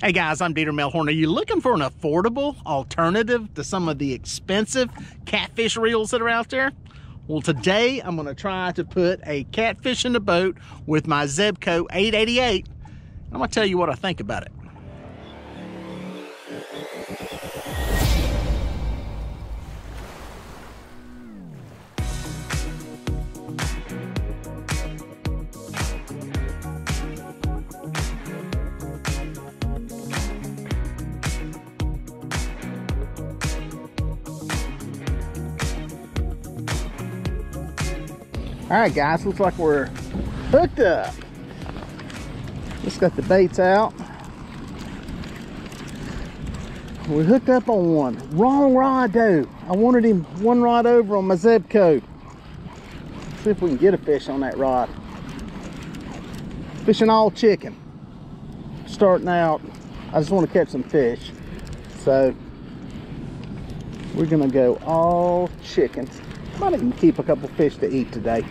Hey guys, I'm Melhorn. Are you looking for an affordable alternative to some of the expensive catfish reels that are out there? Well, today I'm gonna try to put a catfish in the boat with my Zebco 888. I'm gonna tell you what I think about it. All right, guys, looks like we're hooked up. Just got the baits out. We hooked up on one. Wrong rod though. I wanted him one rod over on my Zebco. See if we can get a fish on that rod. Fishing all chicken. Starting out, I just want to catch some fish. So we're gonna go all chickens. Might even keep a couple fish to eat today.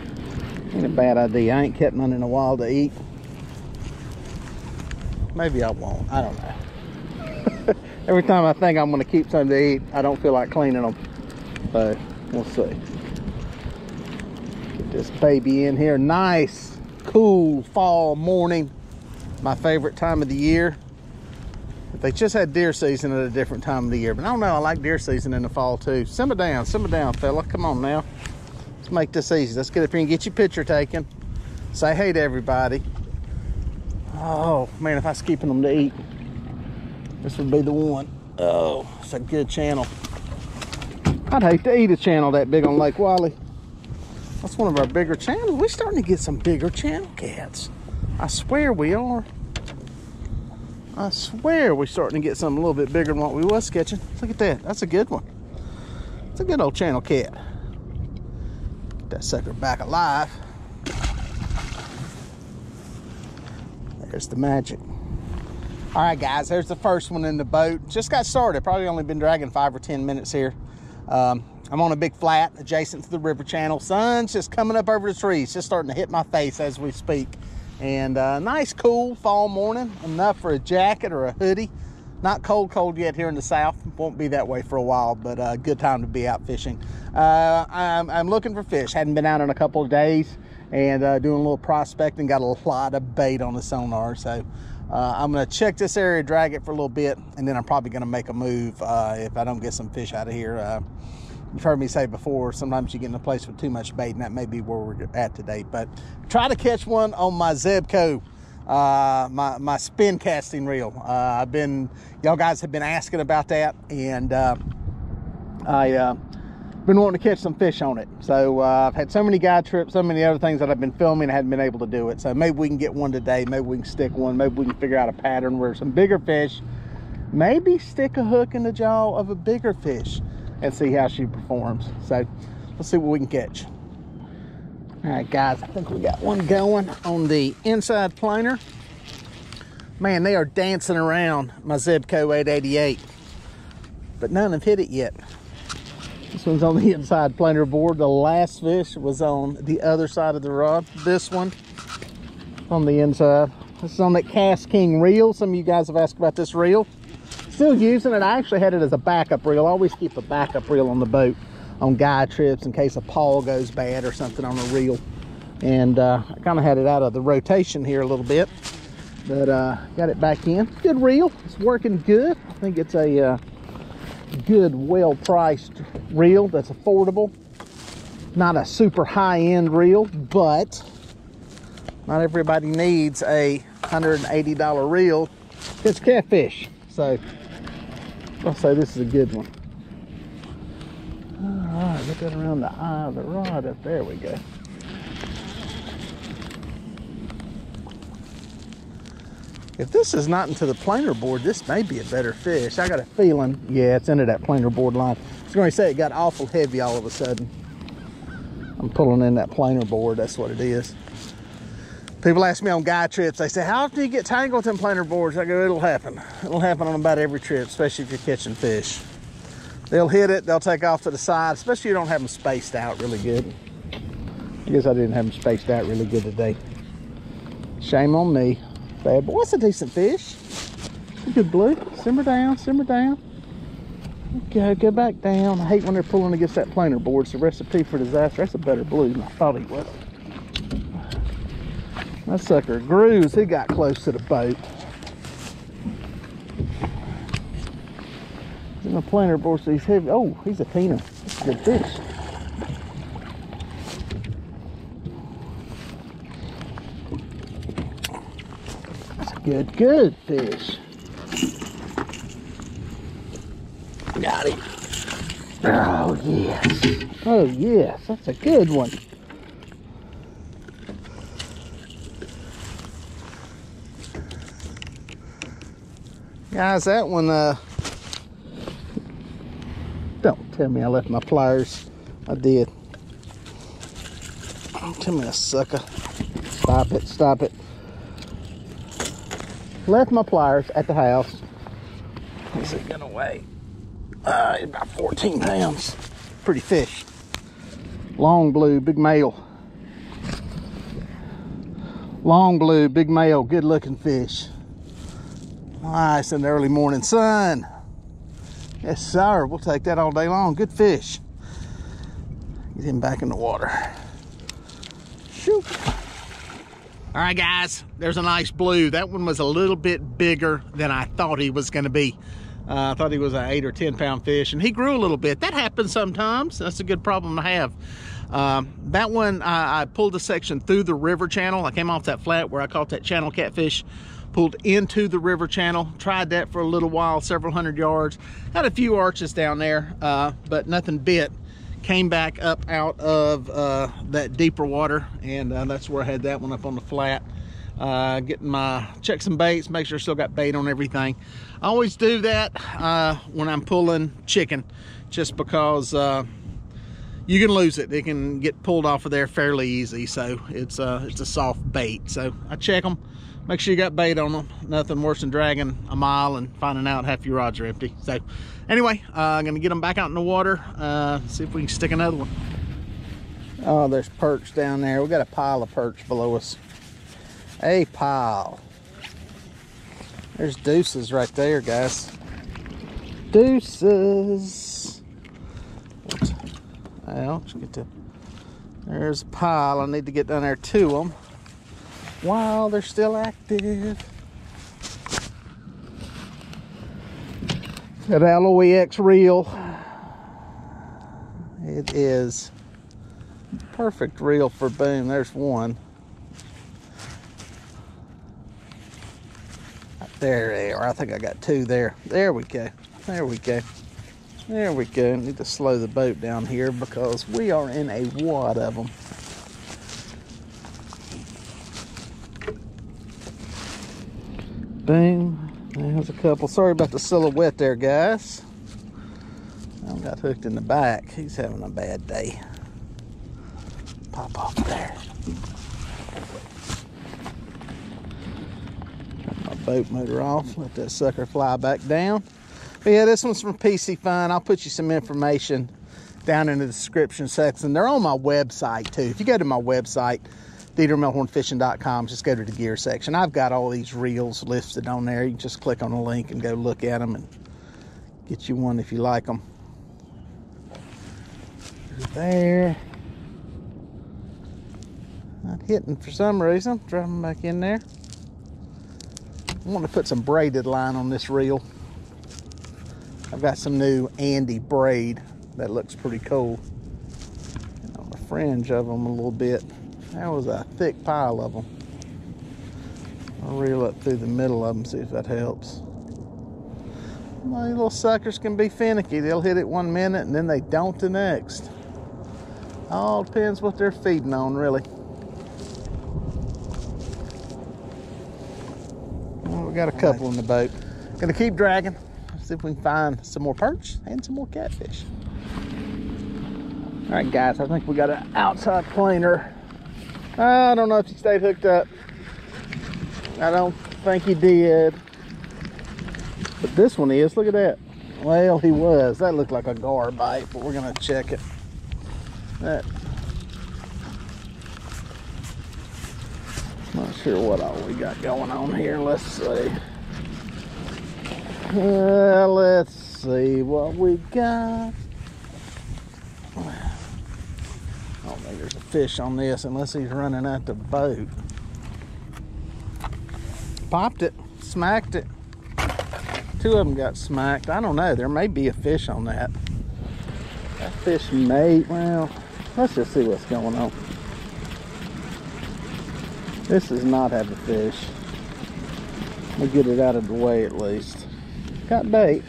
Ain't a bad idea. I ain't kept none in a while to eat. Maybe I won't. I don't know. Every time I think I'm going to keep something to eat, I don't feel like cleaning them. So we'll see. Get this baby in here. Nice, cool fall morning. My favorite time of the year. If they just had deer season at a different time of the year. But I don't know, I like deer season in the fall too. Simmer down, fella. Come on now. Let's make this easy. Let's get up here and get your picture taken. Say hey to everybody. Oh, man, if I was keeping them to eat, this would be the one. Oh, it's a good channel. I'd hate to eat a channel that big on Lake Wiley. That's one of our bigger channels. We're starting to get some bigger channel cats. I swear we are. I swear we're starting to get something a little bit bigger than what we was catching. Look at that. That's a good one. It's a good old channel cat. Get that sucker back alive. There's the magic. All right, guys, there's the first one in the boat. Just got started. Probably only been dragging 5 or 10 minutes here. I'm on a big flat adjacent to the river channel. Sun's just coming up over the trees. Just starting to hit my face as we speak. And nice cool fall morning, enough for a jacket or a hoodie. Not cold yet here in the south. Won't be that way for a while, but a good time to be out fishing. I'm looking for fish. Hadn't been out in a couple of days, and doing a little prospecting. Got a lot of bait on the sonar, so I'm gonna check this area, drag it for a little bit, and then I'm probably gonna make a move if I don't get some fish out of here. You've heard me say before, sometimes you get in a place with too much bait, and that may be where we're at today. But try to catch one on my Zebco, my spin casting reel. Y'all guys have been asking about that, and I've been wanting to catch some fish on it. So I've had so many guide trips, so many other things that I've been filming, I hadn't been able to do it. So maybe we can get one today. Maybe we can stick one. Maybe we can figure out a pattern where some bigger fish, maybe stick a hook in the jaw of a bigger fish and see how she performs. So let's see what we can catch. All right, guys, I think we got one going on the inside planer. Man, they are dancing around my Zebco 888, but none have hit it yet. This one's on the inside planer board. The last fish was on the other side of the rod. This one on the inside. This is on that Cast King reel. Some of you guys have asked about this reel. Still using it. I actually had it as a backup reel. I always keep a backup reel on the boat on guide trips in case a pawl goes bad or something on a reel. And I kind of had it out of the rotation here a little bit, but got it back in. Good reel. It's working good. I think it's a good, well-priced reel that's affordable. Not a super high-end reel, but not everybody needs a $180 reel. It's catfish. So I'll say this is a good one. All right, get that around the eye of the rod up there. We go. If this is not into the planer board, this may be a better fish. I got a feeling, yeah, it's into that planer board line. I was going to say it got awful heavy all of a sudden. I'm pulling in that planer board, that's what it is. People ask me on guide trips, they say, how often do you get tangled in planer boards? I go, it'll happen. It'll happen on about every trip, especially if you're catching fish. They'll hit it, they'll take off to the side, especially if you don't have them spaced out really good. I guess I didn't have them spaced out really good today. Shame on me. Bad boy. What's a decent fish? Good blue. Simmer down, simmer down. Go back down. I hate when they're pulling against that planer board. It's a recipe for disaster. That's a better blue than I thought he was. That sucker grooves. He got close to the boat. In the planer board, so he's heavy. Oh, he's a teener. That's a good fish. That's a good fish. Got him. Oh, yes. Oh, yes. That's a good one. Guys, that one, don't tell me I left my pliers. I did. Don't tell me a sucker. Stop it, stop it. Left my pliers at the house. What's it gonna weigh? About 14 pounds. Pretty fish. Long blue, big male. Long blue, big male, good looking fish. Nice in the early morning sun. Yes, sir. We'll take that all day long. Good fish. Get him back in the water. Shoot. All right, guys. There's a nice blue. That one was a little bit bigger than I thought he was going to be. I thought he was an 8 or 10 pound fish, and he grew a little bit. That happens sometimes. That's a good problem to have. That one, I pulled a section through the river channel. I came off that flat where I caught that channel catfish. Pulled into the river channel, tried that for a little while, several hundred yards. Had a few arches down there, but nothing bit. Came back up out of that deeper water, and that's where I had that one up on the flat. Check some baits, make sure I still got bait on everything. I always do that when I'm pulling chicken, just because you can lose it. It can get pulled off of there fairly easy, so it's a soft bait. So I check them. Make sure you got bait on them. Nothing worse than dragging a mile and finding out half your rods are empty. So anyway, I'm gonna get them back out in the water, see if we can stick another one. Oh, there's perch down there. We got a pile of perch below us. A pile. There's deuces right there, guys. Deuces. Well, let's get to, there's a pile. I need to get down there to them while they're still active. That Alloy X reel. It is perfect reel for boom. There's one. There they are. I think I got two there. There we go. There we go. There we go. Need to slow the boat down here because we are in a wad of them. Boom. There's a couple. Sorry about the silhouette there, guys. I got hooked in the back. He's having a bad day. Pop off there. Cut my boat motor off. Let that sucker fly back down. But yeah, this one's from PC Fun. I'll put you some information down in the description section. They're on my website too. If you go to my website, DieterMelhornFishing.com, just go to the gear section. I've got all these reels listed on there. You can just click on the link and go look at them and get you one if you like them. There. Not hitting for some reason. Drop them back in there. I want to put some braided line on this reel. I've got some new Andy braid that looks pretty cool. And on the fringe of them a little bit. That was a thick pile of them. I'll reel up through the middle of them, see if that helps. Well, these little suckers can be finicky. They'll hit it 1 minute and then they don't the next. All depends what they're feeding on, really. Well, we got a couple in the boat. Gonna keep dragging. See if we can find some more perch and some more catfish. All right, guys, I think we got an outside planer. I don't know if he stayed hooked up. I don't think he did. But this one is, look at that. Well, he was. That looked like a gar bite, but we're gonna check it. That. Not sure what all we got going on here. Let's see. Let's see what we got. I don't think there's a fish on this unless he's running at the boat. Popped it, smacked it. Two of them got smacked. I don't know, there may be a fish on that. That fish may, well, let's just see what's going on. This does not have a fish. Let me get it out of the way at least. Got bait.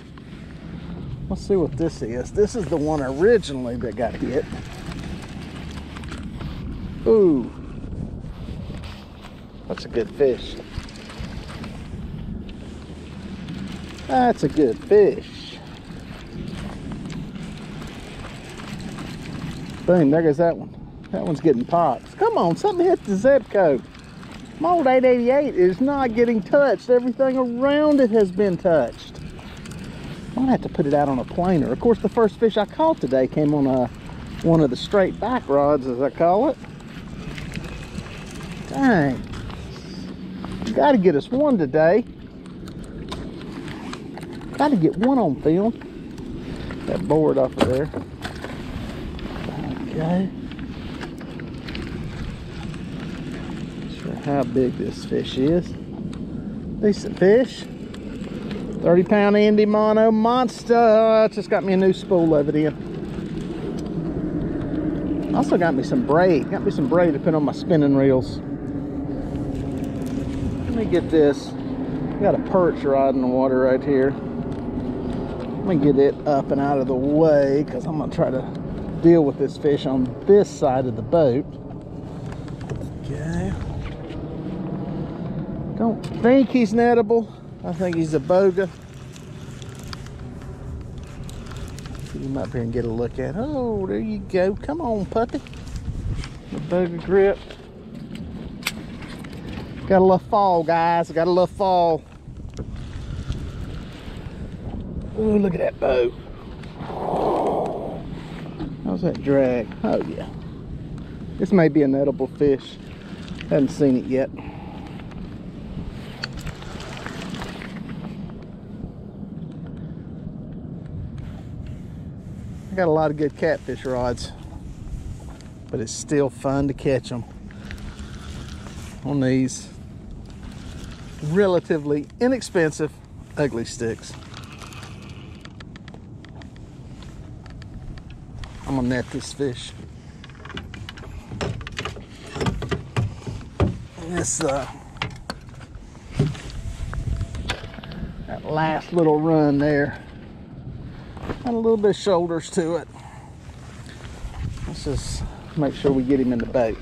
Let's see what this is. This is the one originally that got hit. Ooh. That's a good fish. That's a good fish. Boom, there goes that one. That one's getting popped. Come on, something hit the Zebco. My old 888 is not getting touched. Everything around it has been touched. Might have to put it out on a planer. Of course, the first fish I caught today came on one of the straight back rods, as I call it. Dang. Got to get us one today. Got to get one on film. That board off of there. Okay. How big this fish is. Decent fish. 30-pound Indy Mono Monster. Just got me a new spool of it in. Also got me some braid. Got me some braid to put on my spinning reels. Let me get this. Got a perch rod in the water right here. Let me get it up and out of the way because I'm going to try to deal with this fish on this side of the boat. Okay. Don't think he's nettable. I think he's a boga. Get him up here and get a look at. Oh, there you go. Come on, puppy. The boga grip. Got a little fall, guys. Got a little fall. Oh, look at that boat. How's that drag? Oh, yeah. This may be a nettable fish. Haven't seen it yet. I got a lot of good catfish rods, but it's still fun to catch them on these relatively inexpensive ugly sticks. I'm gonna net this fish. And this that last little run there. Got a little bit of shoulders to it. Let's just make sure we get him in the boat.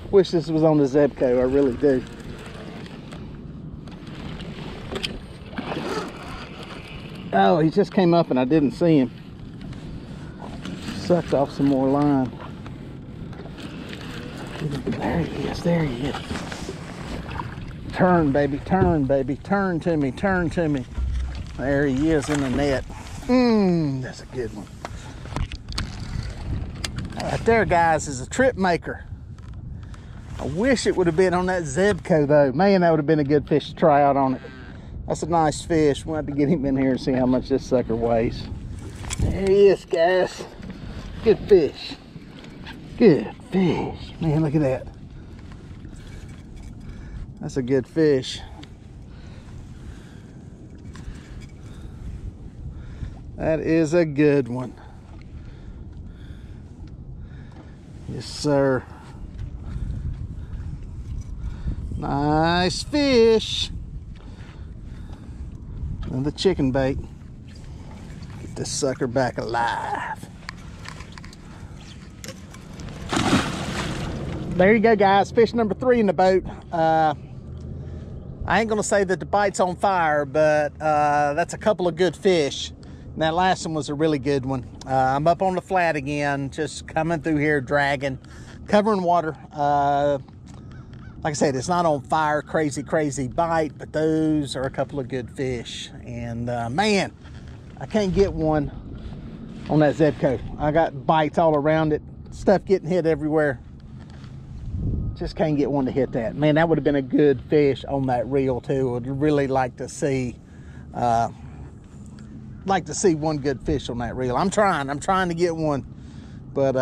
Wish this was on the Zebco, I really do. Oh, he just came up and I didn't see him. Sucked off some more line. There he is, there he is. Turn, baby, turn, baby, turn to me, turn to me. There he is in the net. That's a good one. Right there, guys, is a trip maker. I wish it would have been on that Zebco, though. Man, that would have been a good fish to try out on it. That's a nice fish. We'll have to get him in here and see how much this sucker weighs. There he is, guys. Good fish. Good fish. Man, look at that. That's a good fish. That is a good one. Yes, sir. Nice fish. Another chicken bait. Get this sucker back alive. There you go, guys. Fish number 3 in the boat. I ain't gonna say that the bite's on fire, but that's a couple of good fish. And that last one was a really good one. I'm up on the flat again, just coming through here, dragging, covering water. Like I said, it's not on fire, crazy bite, but those are a couple of good fish. And man, I can't get one on that Zebco. I got bites all around it, stuff getting hit everywhere. Just can't get one to hit that. Man, that would have been a good fish on that reel too. Would really like to see one good fish on that reel. I'm trying to get one, but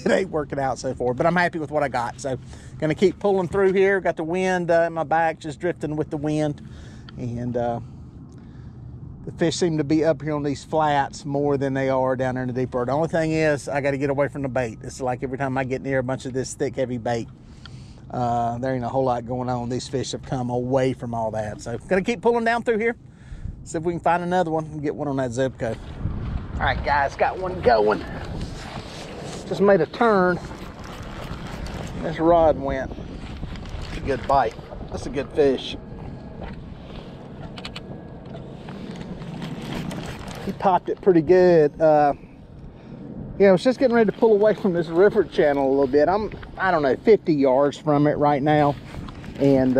it ain't working out so far. But I'm happy with what I got. So gonna keep pulling through here. Got the wind in my back, just drifting with the wind. And the fish seem to be up here on these flats more than they are down there in the deep water. The only thing is I got to get away from the bait. It's like every time I get near a bunch of this thick, heavy bait, there ain't a whole lot going on. These fish have come away from all that. So gonna keep pulling down through here. See if we can find another one and get one on that Zebco. All right, guys, got one going. Just made a turn. This rod went. That's a good bite. That's a good fish. He popped it pretty good. Yeah, I was just getting ready to pull away from this river channel a little bit. I don't know, 50 yards from it right now. And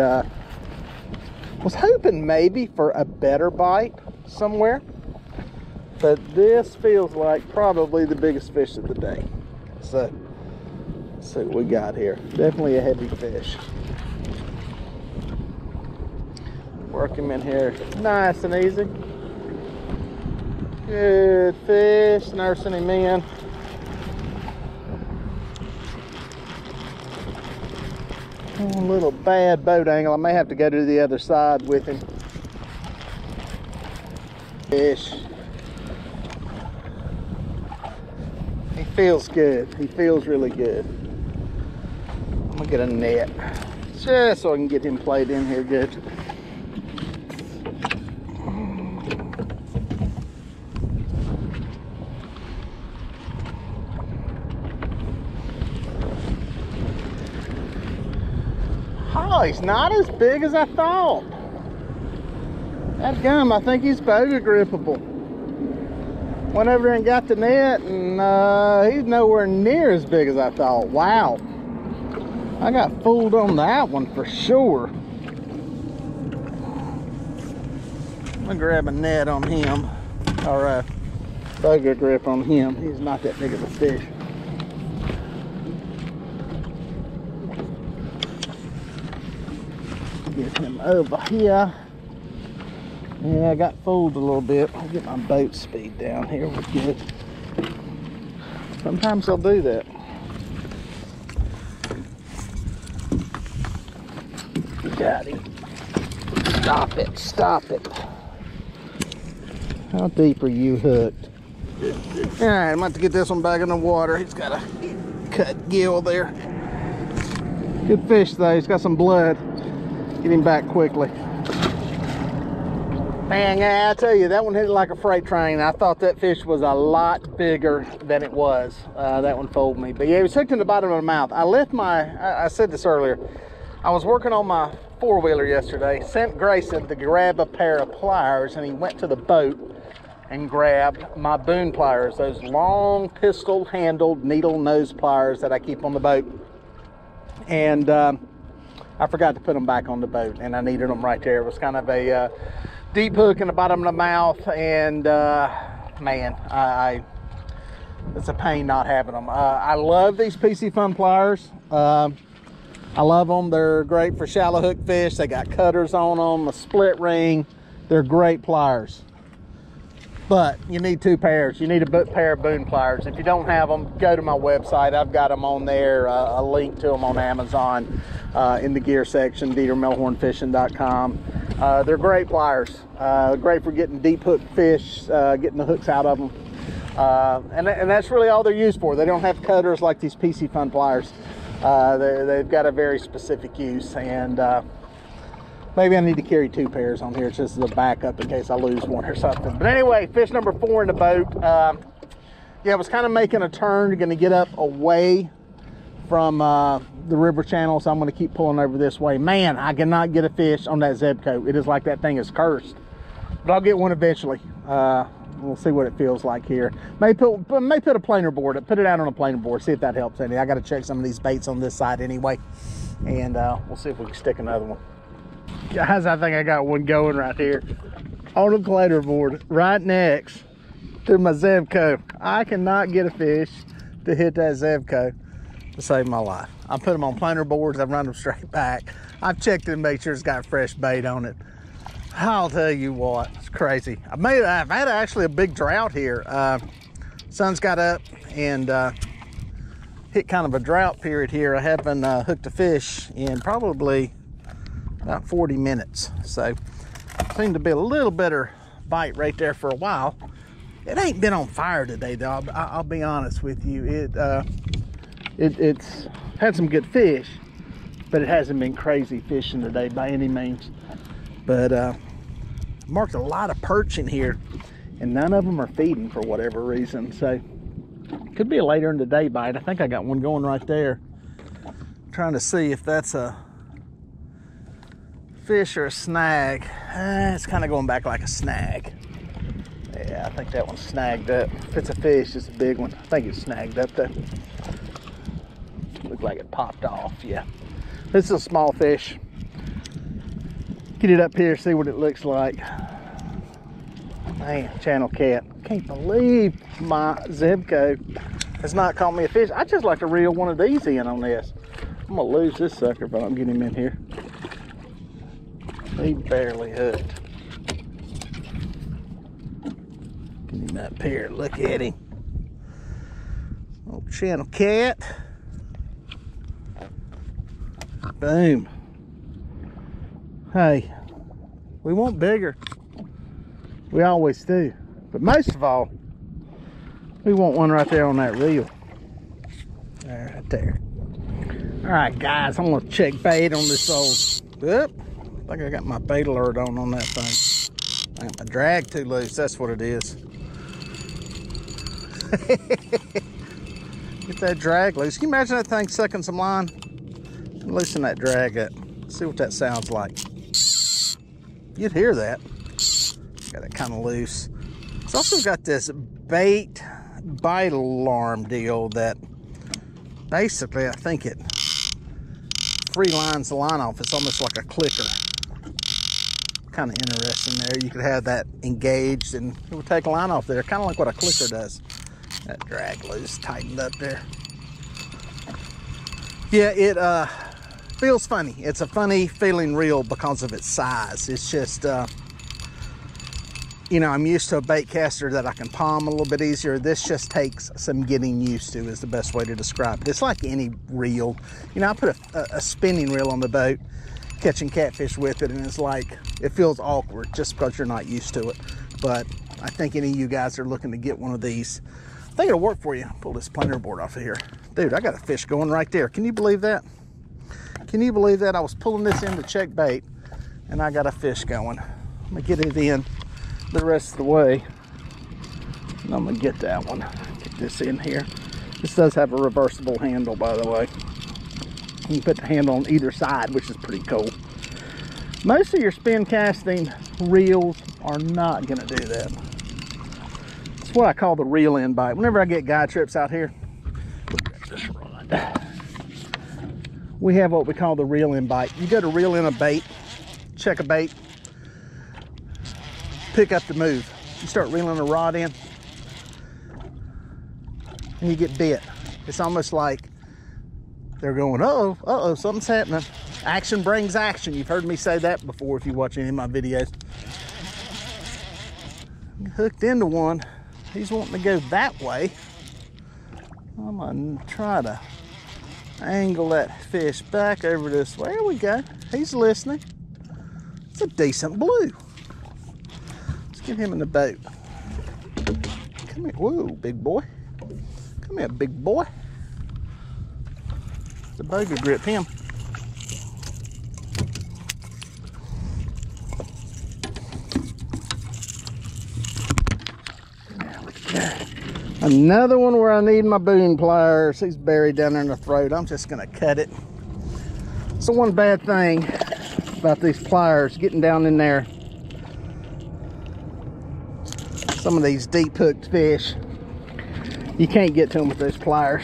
was hoping maybe for a better bite somewhere. But this feels like probably the biggest fish of the day. So, let's see what we got here. Definitely a heavy fish. Work him in here nice and easy. Good fish, nursing him in. A little bad boat angle. I may have to go to the other side with him. Fish. He feels good. He feels really good. I'm gonna get a net just so I can get him played in here good. Oh, he's not as big as I thought. That gum, I think he's boga grippable. Went over there and got the net, and he's nowhere near as big as I thought. Wow. I got fooled on that one for sure. I'm gonna grab a net on him, or a boga grip on him. He's not that big of a fish. Get him over here. Yeah, I got fooled a little bit. I'll get my boat speed down here. We're good. Sometimes I'll do that. Got him. Stop it, stop it. How deep are you hooked? All right, I'm about to get this one back in the water. He's got a cut gill there. Good fish though, he's got some blood. Get him back quickly. Man, I tell you, that one hit it like a freight train. I thought that fish was a lot bigger than it was. That one fooled me. But yeah, he was hooked in the bottom of the mouth. I left I said this earlier. I was working on my four-wheeler yesterday, sent Grayson to grab a pair of pliers, and he went to the boat and grabbed my boom pliers, those long pistol-handled needle nose pliers that I keep on the boat. And I forgot to put them back on the boat, and I needed them right there. It was kind of a deep hook in the bottom of the mouth, and man, it's a pain not having them. I love these PC Fun pliers. I love them. They're great for shallow hook fish. They got cutters on them, a split ring. They're great pliers. But you need two pairs. You need a pair of boom pliers. If you don't have them, go to my website. I've got them on there, a link to them on Amazon in the gear section, melhornfishing.com. They're great pliers. Great for getting deep hook fish, getting the hooks out of them. And that's really all they're used for. They don't have cutters like these PC Fun pliers. They've got a very specific use, and maybe I need to carry two pairs on here just as a backup in case I lose one or something. But anyway, fish number 4 in the boat. Yeah, I was kind of making a turn, going to get up away from the river channel, so I'm going to keep pulling over this way. Man, I cannot get a fish on that Zebco. It is like that thing is cursed, but I'll get one eventually. We'll see what it feels like here. May put a planer board, put it out on a planer board, see if that helps any. I got to check some of these baits on this side anyway, and we'll see if we can stick another one. Guys, I think I got one going right here on the planer board right next to my Zebco. I cannot get a fish to hit that Zebco. to save my life. I put them on planer boards. I run them straight back. I've checked it and made sure it's got fresh bait on it. I'll tell you what, it's crazy. I've had actually a big drought here. Sun's got up and hit kind of a drought period here. I haven't hooked a fish in probably about 40 minutes. So seemed to be a little better bite right there for a while. It ain't been on fire today though. I'll be honest with you. It's had some good fish, but it hasn't been crazy fishing today by any means. But marked a lot of perch in here, and none of them are feeding for whatever reason. So could be a later in the day bite. I think I got one going right there. I'm trying to see if that's a fish or a snag. It's kind of going back like a snag. Yeah, I think that one's snagged up. If it's a fish, it's a big one. I think it's snagged up though. Looked like it popped off. Yeah, this is a small fish. Get it up here, see what it looks like. Man, channel cat. Can't believe my Zebco has not caught me a fish. I just like to reel one of these in on this. I'm gonna lose this sucker if I don't get him in here. He barely hooked. Get him up here, look at him. Old channel cat. Boom. Hey, we want bigger. We always do. But most of all, we want one right there on that reel. Right there. All right, guys, I'm gonna check bait on this old, oop, I think I got my bait alert on that thing. I got my drag too loose, that's what it is. Get that drag loose. Can you imagine that thing sucking some line? Loosen that drag up. See what that sounds like. You'd hear that. Got it kind of loose. It's also got this bait alarm deal that basically I think it free lines the line off. It's almost like a clicker. Kind of interesting there. You could have that engaged and it would take a line off there, kind of like what a clicker does. That drag loose, tightened up there. Yeah, it feels funny. It's a funny feeling reel because of its size. It's just, you know, I'm used to a bait caster that I can palm a little bit easier. This just takes some getting used to is the best way to describe it. It's like any reel. You know, I put a spinning reel on the boat, catching catfish with it, and it's like, it feels awkward just because you're not used to it. But I think any of you guys are looking to get one of these, I think it'll work for you. Pull this planer board off of here. Dude, I got a fish going right there. Can you believe that? Can you believe that? I was pulling this in to check bait and I got a fish going. I'm gonna get it in the rest of the way. And I'm gonna get that one. Get this in here. This does have a reversible handle, by the way. You can put the handle on either side, which is pretty cool. Most of your spin casting reels are not gonna do that. It's what I call the reel in bite. Whenever I get guy trips out here, this rod, we have what we call the reel in bite. You go to reel in a bait, check a bait, pick up the move. You start reeling a rod in and you get bit. It's almost like they're going, uh-oh, something's happening. Action brings action. You've heard me say that before if you watch any of my videos. Hooked into one. He's wanting to go that way. I'm gonna try to angle that fish back over this way. There we go. He's listening. It's a decent blue. Let's get him in the boat. Come here. Whoa, big boy. Come here, big boy. The boat could grip him. Another one where I need my boom pliers. He's buried down there in the throat. I'm just gonna cut it. So one bad thing about these pliers, getting down in there, some of these deep hooked fish, you can't get to them with those pliers.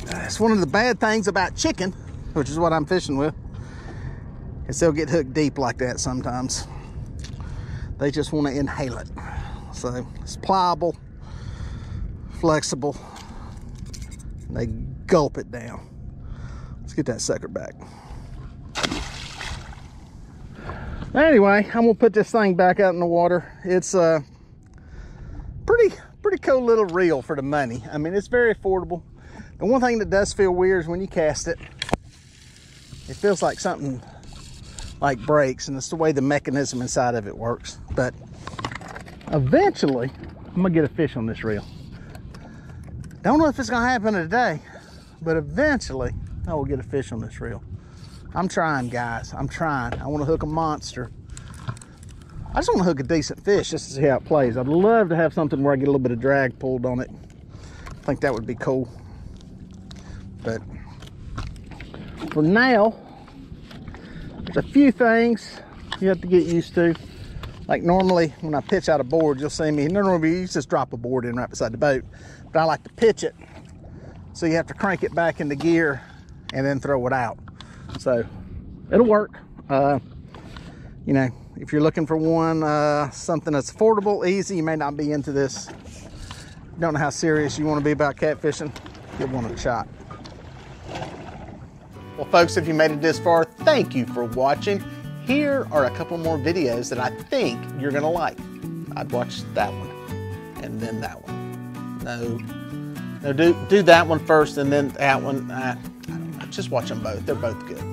It's one of the bad things about chicken, which is what I'm fishing with, is they'll get hooked deep like that sometimes. They just want to inhale it. So it's pliable, flexible. They gulp it down. Let's get that sucker back. Anyway, I'm gonna put this thing back out in the water. It's a pretty cool little reel for the money. I mean, it's very affordable. The one thing that does feel weird is when you cast it, it feels like something like breaks, and it's the way the mechanism inside of it works. But eventually, I'm gonna get a fish on this reel. Don't know if it's gonna happen today, but eventually I will get a fish on this reel. I'm trying, guys. I'm trying. I want to hook a monster. I just want to hook a decent fish just to see how it plays. I'd love to have something where I get a little bit of drag pulled on it. I think that would be cool. But for now, there's a few things you have to get used to. Like normally when I pitch out a board, you'll see me, normally you just drop a board in right beside the boat, but I like to pitch it. So you have to crank it back into gear and then throw it out. So it'll work. You know, if you're looking for one, something that's affordable, easy, you may not be into this. Don't know how serious you want to be about catfishing, give one a shot. Well, folks, if you made it this far, thank you for watching. Here are a couple more videos that I think you're gonna like. I'd watch that one and then that one. No, do that one first and then that one. I don't know, just watch them both. They're both good.